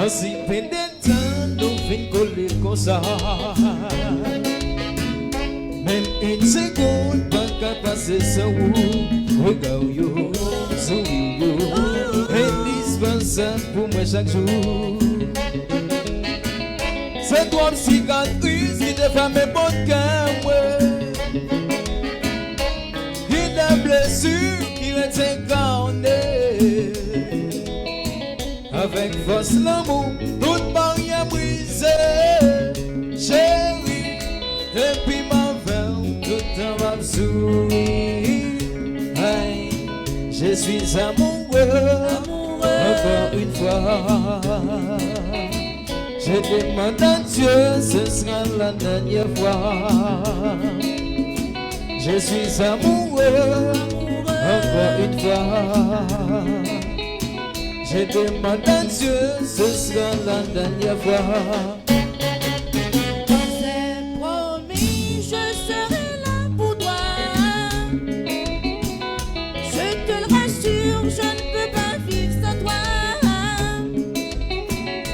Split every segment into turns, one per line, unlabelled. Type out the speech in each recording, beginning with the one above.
Ainsi pendant nous fin coller comme ça. Même une seconde pas qu'à passer sans vous. Regarde yo, souris yo, indispensable pour moi chaque jour. C'est toi cicatrice qui te fait mes bonnes cœurs. Une blessure qui reste incarnée. Avec force l'amour, toute barrière brisée. Chérie, depuis ma veille, tout en m'a souri. Je suis amoureux, encore une fois. Je demande à Dieu, ce sera la dernière fois. Je suis amoureux, encore une fois. Je demande à Dieu, ce sera la dernière fois.
C'est promis, je serai là pour toi. Je te le rassure, je ne peux pas vivre sans toi.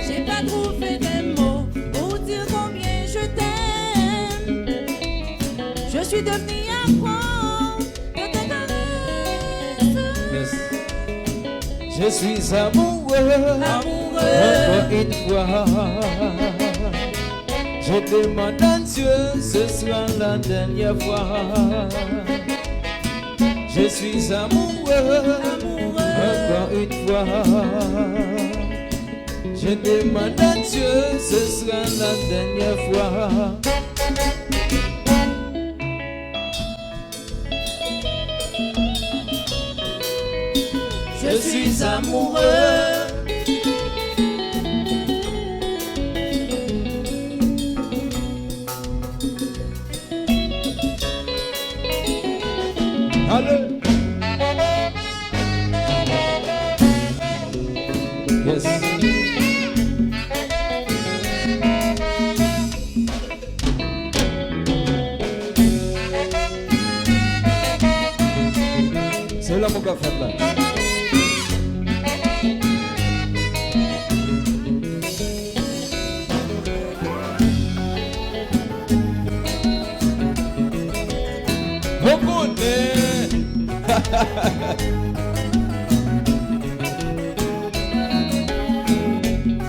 J'ai pas trouvé des mots pour dire combien je t'aime. Je suis devenue accro de tes caresses.
Je suis amoureux, encore une fois. Je demande à Dieu, ce sera la dernière fois. Je suis amoureux, encore une fois. Je demande à Dieu, ce sera la dernière fois.
Je suis amoureux.
Allez. Yes. C'est là mon gars fait là. On connaît.